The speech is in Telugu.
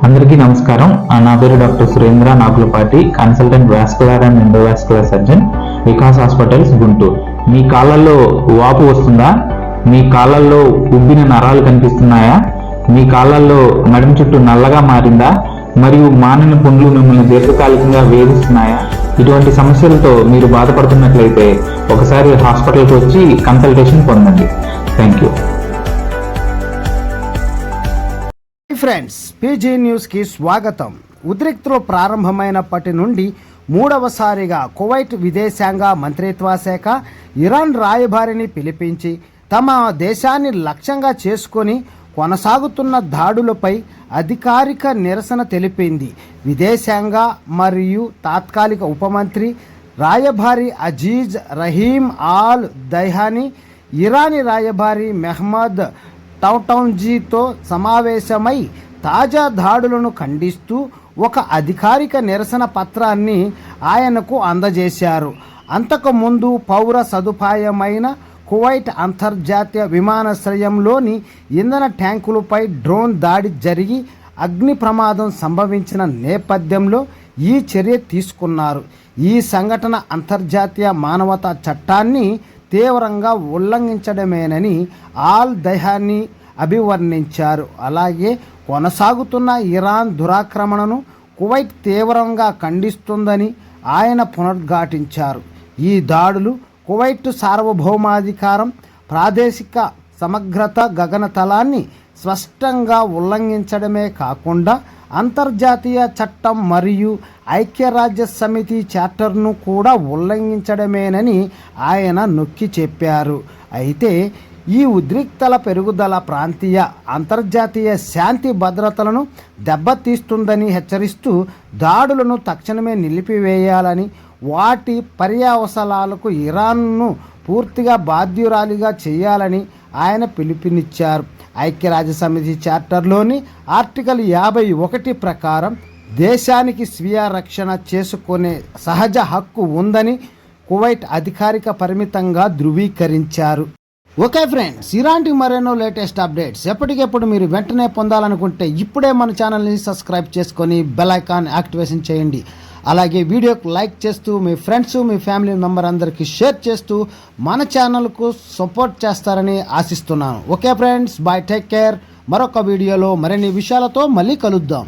అందరికీ నమస్కారం. నా పేరు doctor Surendra Nagulapati, consultant vascular and endovascular surgeon, Vikas hospitals, Guntur. మీ కాళ్ళల్లో వాపు వస్తుందా? మీ కాళ్ళల్లో ఉబ్బిన నరాలు కనిపిస్తున్నాయా? మీ కాళ్ళల్లో నడుము చుట్టూ నల్లగా మారిందా? మరియు మానని పుండ్లు మిమ్మల్ని దీర్ఘకాలికంగా వేధిస్తున్నాయా? ఇటువంటి సమస్యలతో మీరు బాధపడుతున్నట్లయితే ఒకసారి హాస్పిటల్కి వచ్చి కన్సల్టేషన్ పొందండి. Thank you. ఫ్రెండ్స్, పీజీ న్యూస్కి స్వాగతం. ఉద్రిక్తులు ప్రారంభమైనప్పటి నుండి మూడవసారిగా కువైట్ విదేశాంగ మంత్రిత్వ శాఖ ఇరాన్ రాయబారిని పిలిపించి తమ దేశాన్ని లక్ష్యంగా చేసుకొని కొనసాగుతున్న దాడులపై అధికారిక నిరసన తెలిపింది. విదేశాంగ మరియు తాత్కాలిక ఉపమంత్రి రాయబారి అజీజ్ రహీమ్ ఆల్ దైహానీ ఇరానీ రాయబారి మెహ్మద్ టౌటౌన్జీతో సమావేశమై తాజా దాడులను ఖండిస్తూ ఒక అధికారిక నిరసన పత్రాన్ని ఆయనకు అందజేశారు. అంతకుముందు పౌర సదుపాయమైన కువైట్ అంతర్జాతీయ విమానాశ్రయంలోని ఇంధన ట్యాంకులపై డ్రోన్ దాడి జరిగి అగ్ని ప్రమాదం సంభవించిన నేపథ్యంలో ఈ చర్య తీసుకున్నారు. ఈ సంఘటన అంతర్జాతీయ మానవతా చట్టాన్ని తీవ్రంగా ఉల్లంఘించడమేనని ఆల్ దైహానీ అభివర్ణించారు. అలాగే కొనసాగుతున్న ఇరాన్ దురాక్రమణను కువైట్ తీవ్రంగా ఖండిస్తుందని ఆయన పునరుద్ఘాటించారు. ఈ దాడులు కువైట్ సార్వభౌమాధికారం, ప్రాదేశిక సమగ్రత, గగనతలాన్ని స్పష్టంగా ఉల్లంఘించడమే కాకుండా అంతర్జాతీయ చట్టం మరియు ఐక్యరాజ్య సమితి చార్టర్ను కూడా ఉల్లంఘించడమేనని ఆయన నొక్కి చెప్పారు. అయితే ఈ ఉద్రిక్తల పెరుగుదల ప్రాంతీయ, అంతర్జాతీయ శాంతి భద్రతలను దెబ్బతీస్తుందని హెచ్చరిస్తూ దాడులను తక్షణమే నిలిపివేయాలని, వాటి పర్యవసానాలకు ఇరాన్ను పూర్తిగా బాధ్యురాలిగా చేయాలని ఆయన పిలుపునిచ్చారు. ఐక్యరాజ్య సమితి చార్టర్లోని ఆర్టికల్ 51 ప్రకారం దేశానికి స్వీయ రక్షణ చేసుకునే సహజ హక్కు ఉందని కువైట్ అధికారిక పరిమితంగా ధృవీకరించారు. ఓకే ఫ్రెండ్స్, ఇలాంటి మరెన్నో లేటెస్ట్ అప్డేట్స్ ఎప్పటికెప్పుడు మీరు వెంటనే పొందాలనుకుంటే ఇప్పుడే మన ఛానల్ని సబ్స్క్రైబ్ చేసుకొని బెల్ ఐకాన్ యాక్టివేషన్ చేయండి. అలాగే వీడియోకి లైక్ చేస్తూ మీ ఫ్రెండ్స్, మీ ఫ్యామిలీ మెంబర్ అందరికీ షేర్ చేస్తూ మన ఛానల్కు సపోర్ట్ చేస్తారని ఆశిస్తున్నాను. Okay friends, bye, take care. మరొక వీడియోలో మరిన్ని విషయాలతో మళ్ళీ కలుద్దాం.